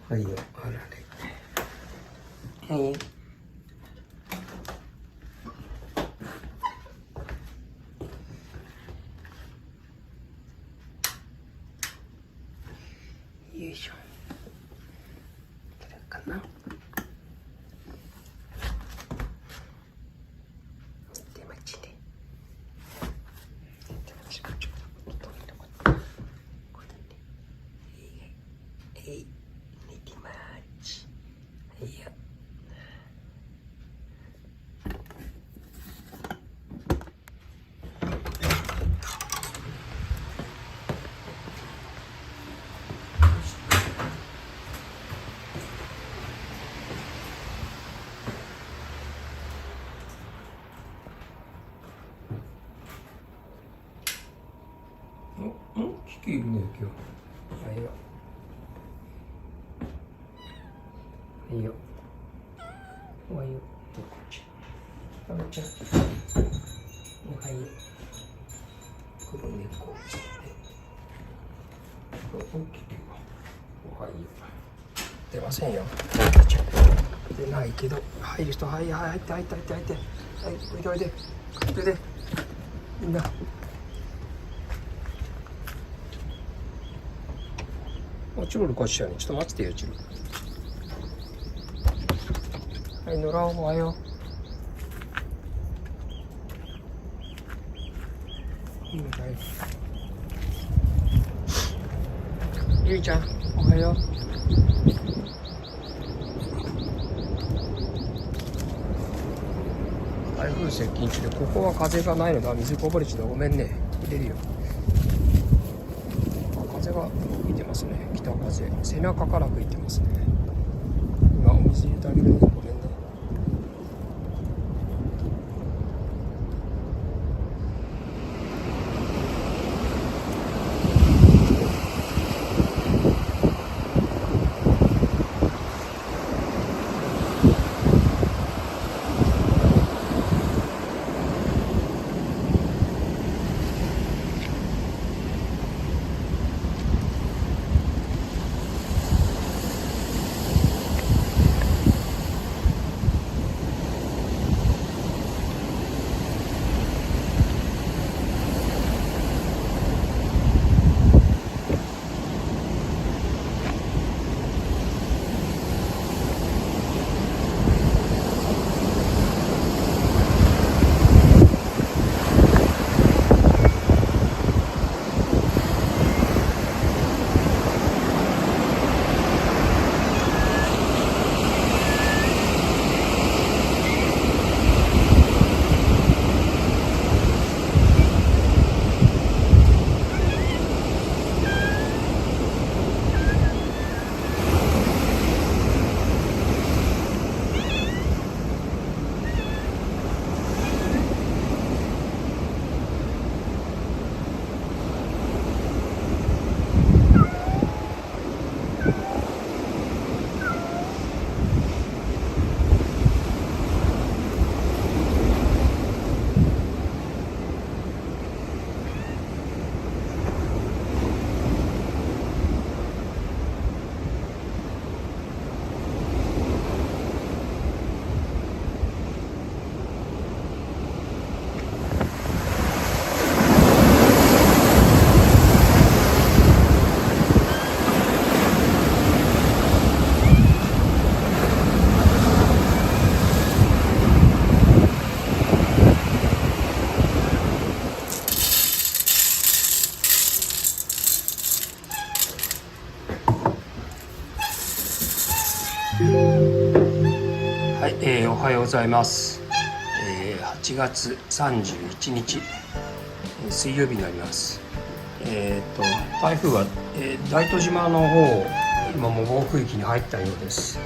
はいよ、あられ。はい。よいしょ。これかな。手待ちで。はい、寝てまーち。はいよ。キキいるね、今日。はいよ。はいよ。おはよう。こっち。あのちゃん。おはよう。黒猫。大きいよ。おはよう。出ませんよ。出ないけど、入る人、はい、入って。はい、おいでおいで。おいで。みんな。チロルこっちやね。ちょっと待ってよ、チロル。はい、野良おはよう。ゆいちゃん、おはよう。台風接近中で、ここは風がないのだ。水こぼれちゃった。ごめんね。入れるよ。風が吹いてますね。北風。背中から吹いてますね。今、お水入れてあげるの。ごめんね。はい、おはようございます。8月31日、水曜日になります。台風は、大東島の方、今も暴風域に入ったようです。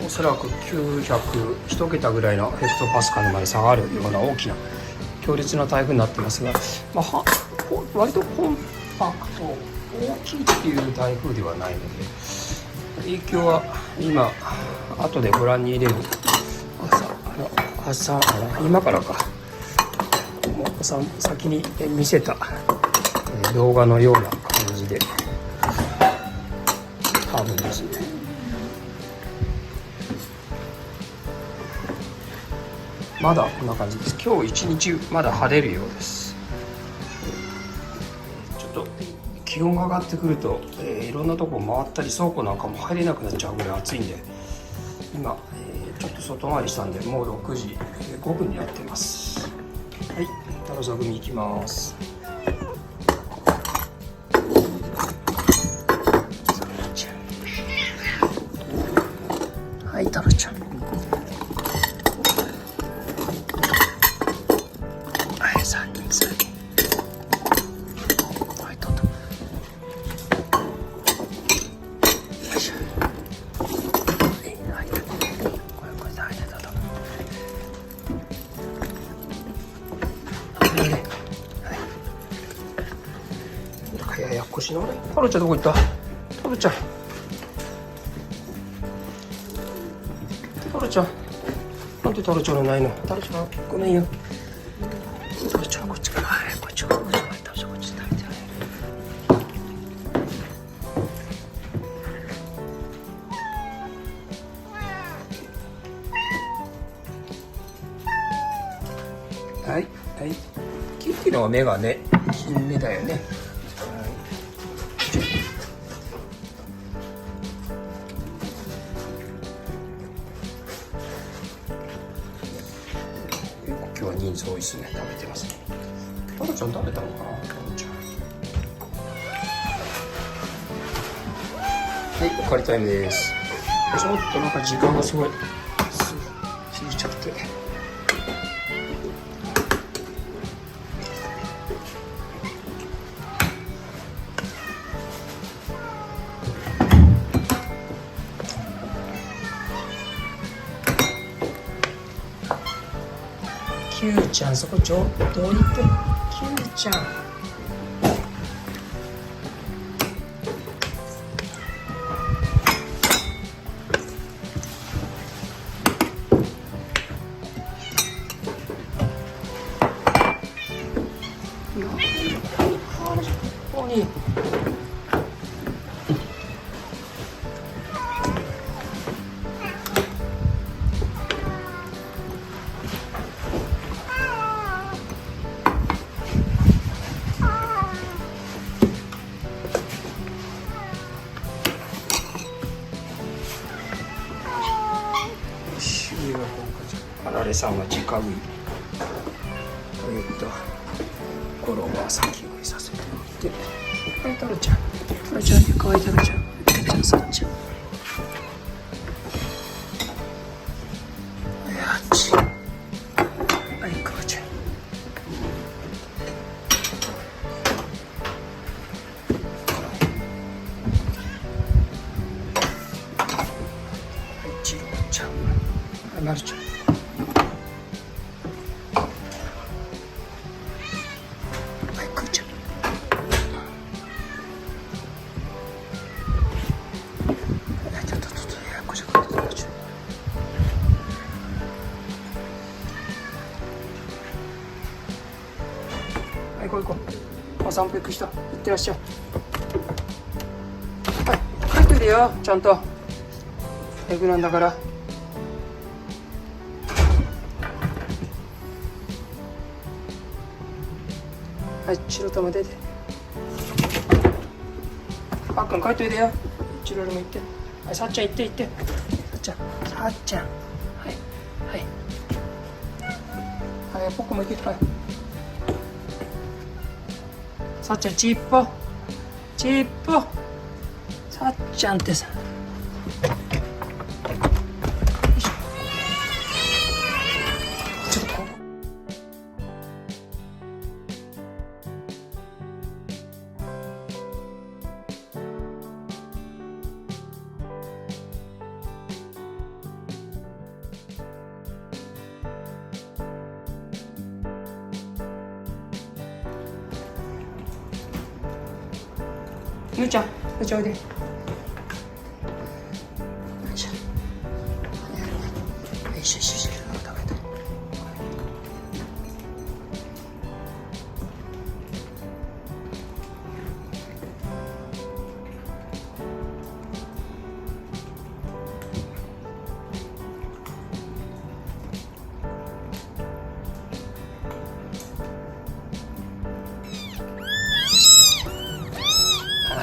おそらく1桁ぐらいのヘクトパスカルまで下がるような大きな強烈な台風になってますが、割とコンパクト大きいっていう台風ではないので、影響は今後でご覧に入れる今からかもう先に見せた動画のような感じで多分ですね。まだこんな感じです。今日一日まだ晴れるようです。ちょっと気温が上がってくると、いろんなとこ回ったり倉庫なんかも入れなくなっちゃうぐらい暑いんで、今、ちょっと外回りしたんでもう6時5分になっています。はい、タロサ組行きます。はい、タロちゃん。はい、3人連れ。はい、とっと。よいしょ。はい、これで、はい、とっと。はい。ややこしいな、あれ。タロちゃんどこ行った？タロちゃん。タロちゃん。なんでタロちゃんのないの？タロちゃん、ごめんよ。タロちゃんこっちから。はい、こっちから。タロちゃんこっち食べてね。はい、はい。キッキの目がね、金目だよね。はい。今日は人数多いですね。食べてますね。タロちゃん食べたのかな？タロちゃん。はい、おかわりタイムです。ちょっとなんか時間がすごい過ぎちゃって。キューちゃん、そこちょっと置いて。キューちゃん。ここに。あられさんは直食い。ゴロは先食いさせておいて。はい、タロちゃん。タロちゃん、かわいいタロちゃん。タロちゃん、さっちゃん。はい、あっち。はい、かわちゃん。はい、チロちゃん。はい、マルちゃん。行こう行こう。お散歩行く人、行ってらっしゃい。はい、帰ってるよ、ちゃんと。エグなんだから。はい、チロとも出て。パックン帰っといてよ。チロルも行って。はい、さっちゃん行って行って。さっちゃん、さっちゃん。はい、はい。はい、僕も行け。はい。さっちゃん、ちっぽ。ちっぽ。さっちゃんってさ。ちょっとこう。ぬーちゃん、ぬーちゃんおいで。よいしょ。よいしょ、よいしょ、食べた。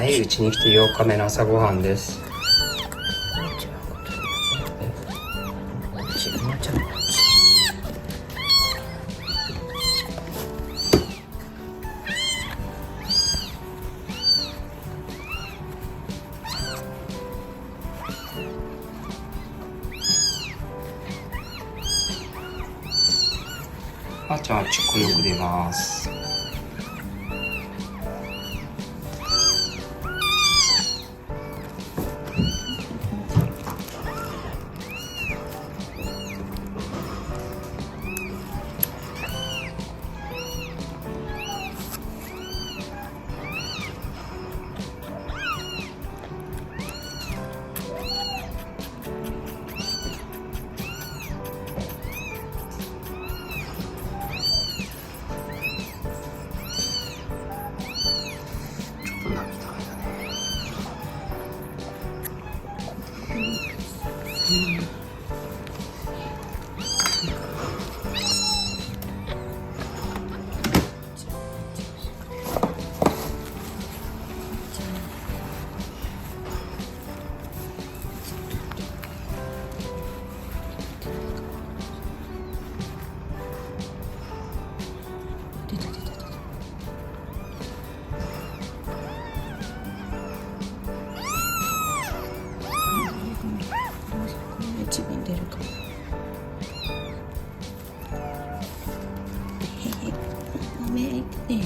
はい、うちに来て8日目の朝ごはんです。あーちゃんはちょこよく出ます。一番出るかも。ごめんね。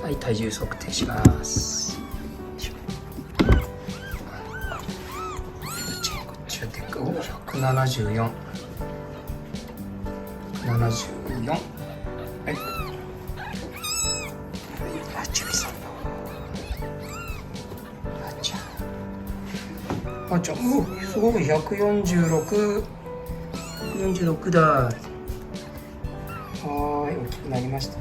はい、体重測定します。こっちはでかい。174。174。はい。あ、ちゅうさん。あちゃん、すごい146。146だ。はーい、大きくなりました。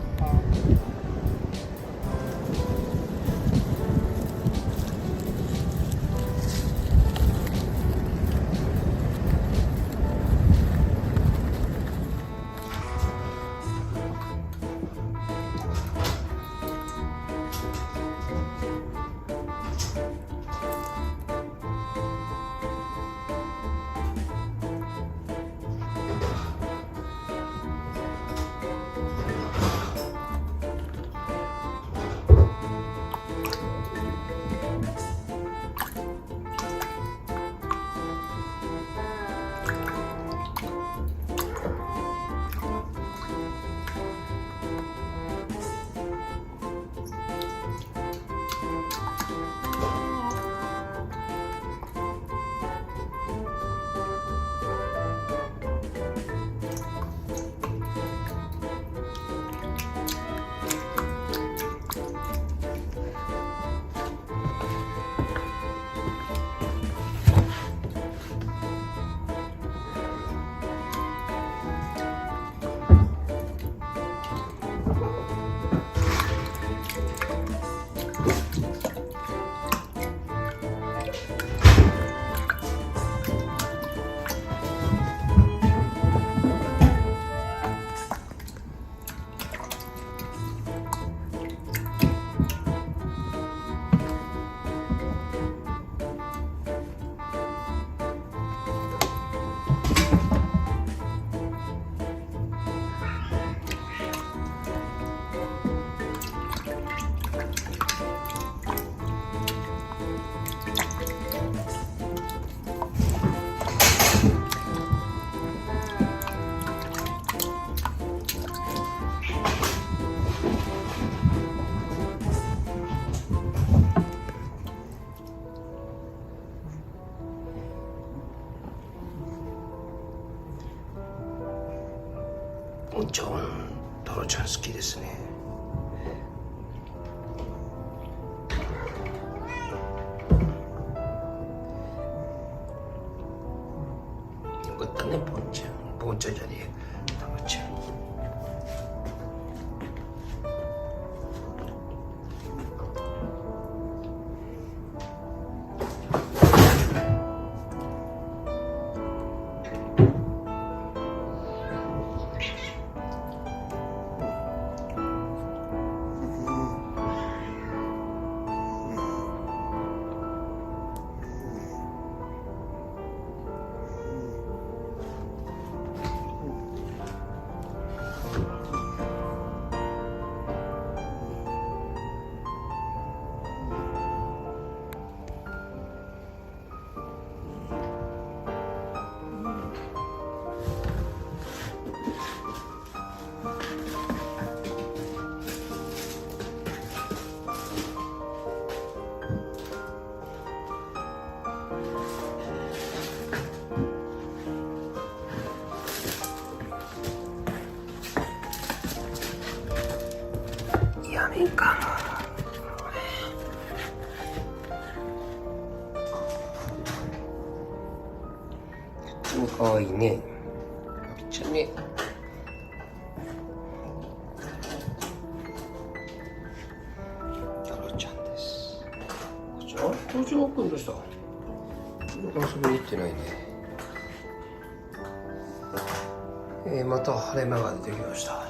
ちゃん、タロちゃん好きですね。よかったね、ポンちゃん。ポンちゃんじゃねえ、タロちゃん。やめんかも。かわいいね。めっちゃね。タロちゃんです。こちら、登場くんどうした？遊びに行ってないね。また晴れ間が出てきました。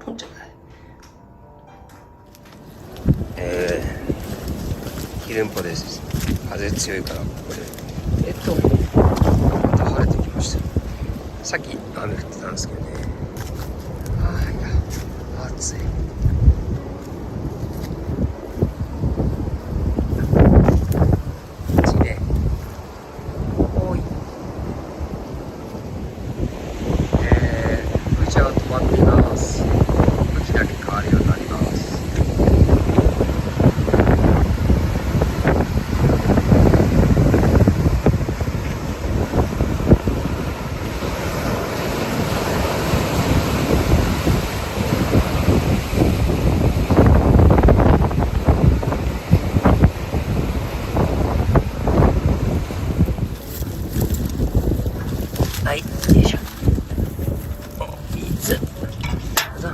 ポンちゃんだね。ヒレンポです。風強いからここでまた晴れてきました。さっき雨降ってたんですけどね。いや暑い。暑いね。おい。無茶が止まっています。向きだけ変わるようになります。はい、よいしょ。水。どうぞ。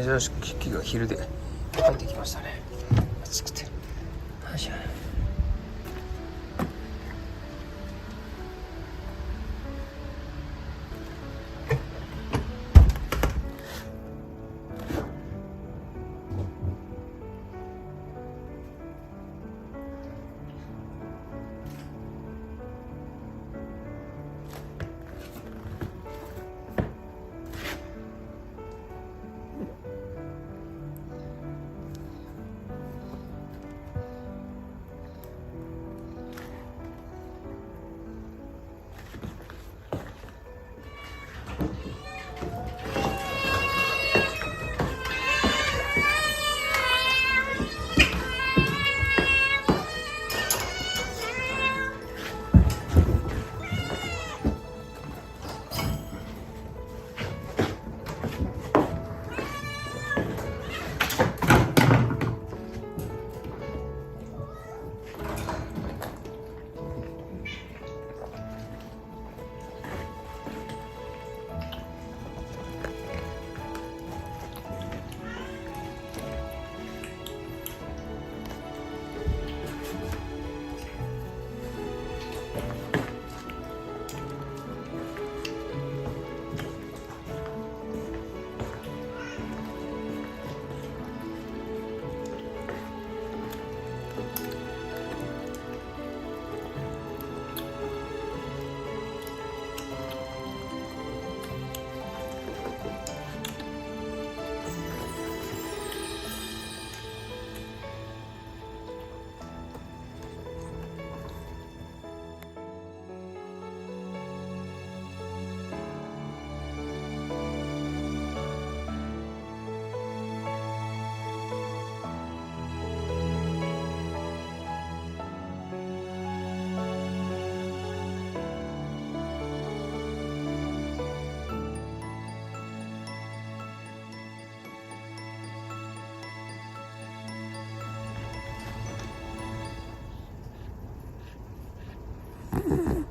珍しくキキが昼で帰ってきましたね。暑くて。よいしょ。うん